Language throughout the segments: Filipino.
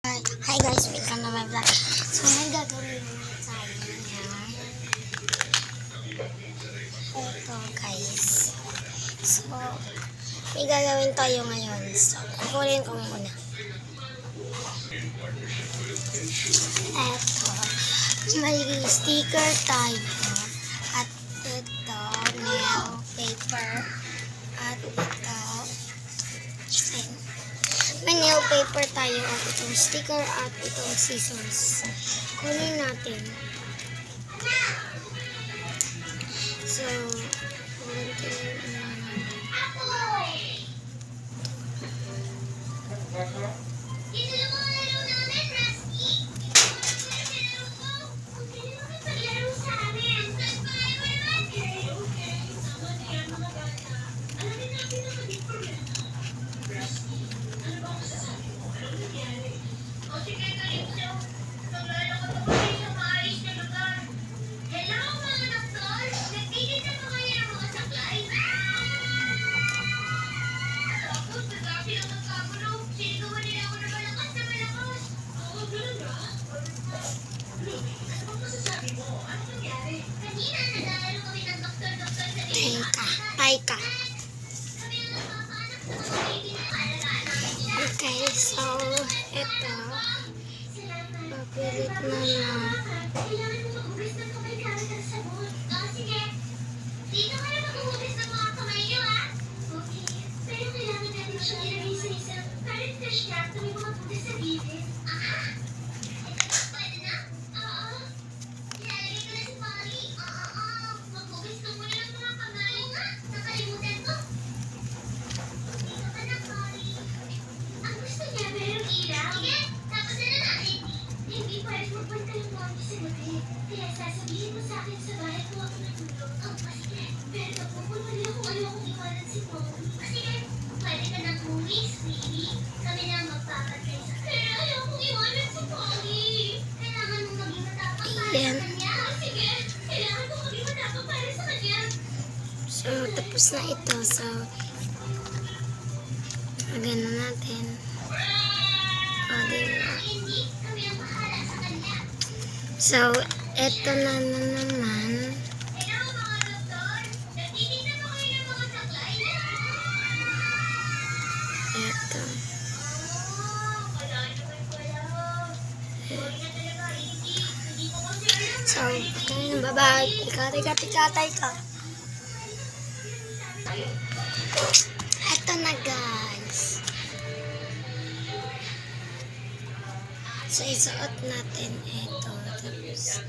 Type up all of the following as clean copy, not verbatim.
Hi guys, welcome to my vlog. So, may gagawin naman tayo ngayon. Ito guys. So, may gagawin tayo ngayon. So, kukunin ko muna. Ito. May sticker tayo. At ito, nail paper. At ito, may nail paper tayo at itong sticker at itong scissors. Kunin natin. So, Taika. Okay, so ito papilit na kaya sasabihin mo sa akin sa bahay kung ako natulog. Sige. Pero pupunta niyo kung ayoko iwanan si Mommy. Sige, pwede ka nang uwi, sweetie. Kami na magpapatay sa kanya. Pero ayoko iwanan si Mommy. Kailangan mong maging matapang para sa kanya. Sige, kailangan mong maging matapang para sa kanya. So, tapos na ito. So, magano natin. Diba? Hindi, kami ang bahala sa kanya. So, eto na naman. Hello mga doktor! Nagtitignan mo kayo ng mga saklay? Eto. Wala naman pala. Sorry na talaga, hindi ko kasi alam. So, bye-bye. Ikatay ka. Eto na guys. So, isuot natin ito. Tapos,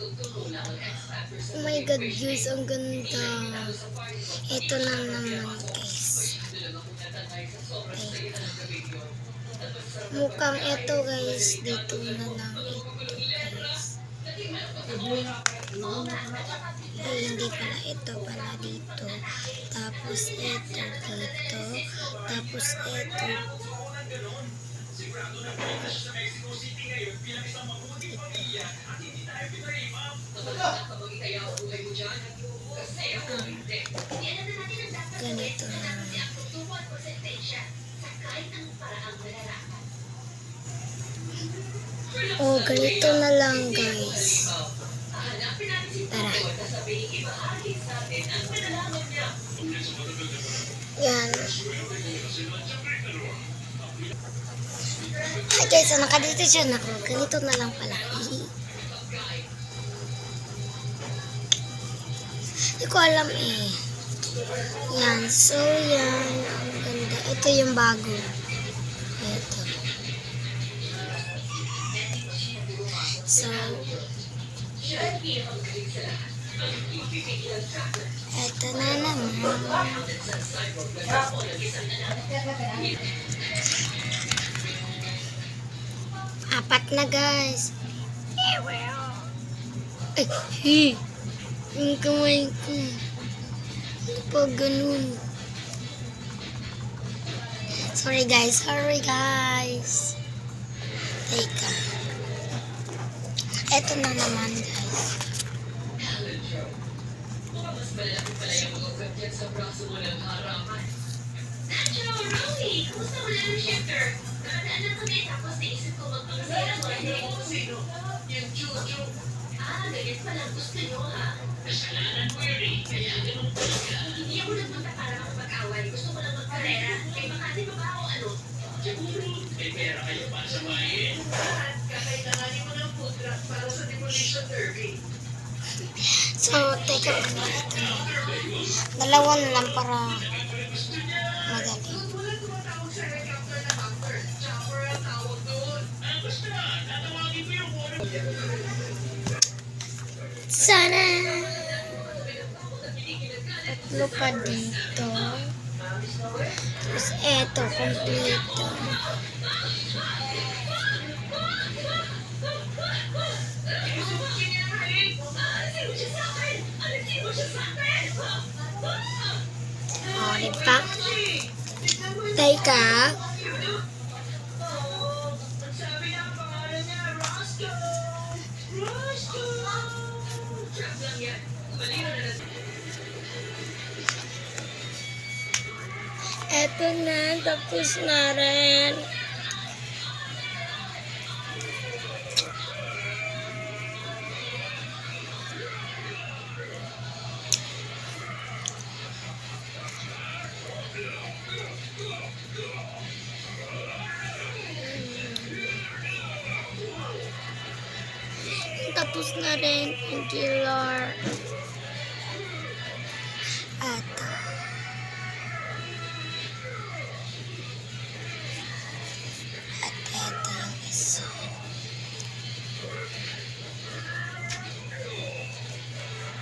oh my god guys, ang ganda. Ito na naman guys. Okay. Mukhang ito guys. Dito na lang ito guys. Ay, hindi pala. Ito pala dito. Tapos ito dito. Tapos ito. Ganito na. Oh, ganito na lang guys. Tara. Yan. Hi guys, so nakadesisyon ako. Ganito na lang pala. Hindi ko alam eh. Yan. So, yan. Ang ganda. Ito yung bago. Ito. So, ito na naman. Apat na guys. Ay, hey. Yung kamay ko. Ano pa ganun? Sorry guys. Teka. Ito na naman guys. Natural, Rosie! Kumusta wala yung shifter? Nakadaan lang kami tapos naisip ko magpapasira ganyan palang gusto nyo, ha? Kasalanan ko yun eh. Kaya ganun talaga. Hindi ako nagpunta para makapag-away. Gusto ko lang magkarera. Kay Makati pa ba ako ano? May pera kayo para sa bayan. At kakailanganin mo ng food truck para sa demolition derby. So, teka muna ito. Dalawa na lang para madali. Wala tumatawag sa helicopter na hamper. Chopper ang tawag doon. Basta, tatawagin ko yung Sana tatlo pa dito. Tapos eto, kompleto. O, diba? Teka. Sabi na ang pangalan niya, Roscoe! Roscoe! Trap lang yan. Malino na natin. Eto na, tapos na rin. Tapos na rin ang killer. Eto. At eto yung isa.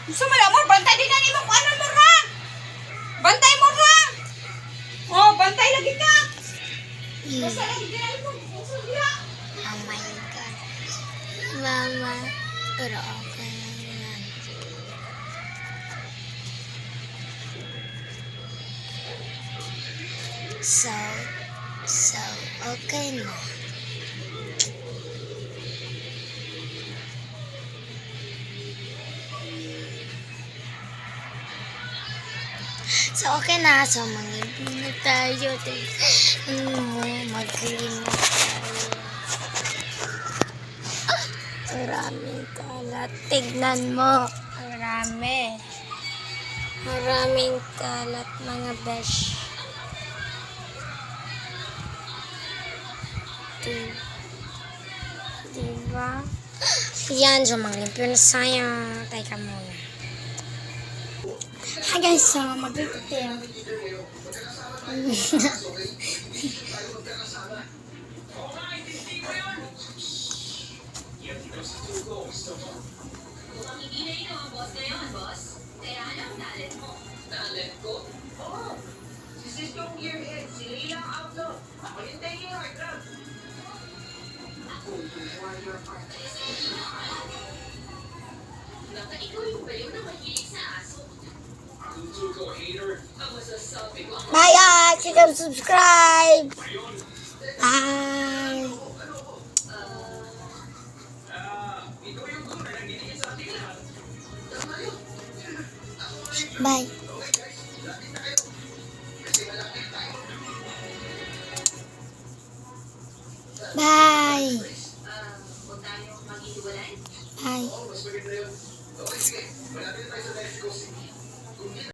Gusto mo na mo, bantay din na ni mo kung ano mo ra. Bantay mo ra. Oh, bantay lagi ka. Basta lagi ka na mo. Gusto dira. Oh my God. Mama. Pero okay lang yan. So, okay na. So, okay na. So, mag-clean na tayo. Mag-clean na tayo. Maraming kalat. Tignan mo. Marami. Maraming kalat, mga besh. Diba? Yan, so mag-limpyo na tayo. Teka muna. Hi guys, so mag-limpyo tayo. Mukhang hindi na ikaw ang boss ngayon, boss. Kaya ano ang talent mo? Talent ko? Oo. Si Siskong Gearhead, si Leila ang outlaw. Ako yung taking hard drug. Ako yung warrior artist. Baka ikaw yung baliw na mahilig sa aso. Ang Tuco hater. Ang masasabi ko. Bye guys, you can subscribe. Bye. Bye. Bye. Huwag tayong maghihiwalay. Bye.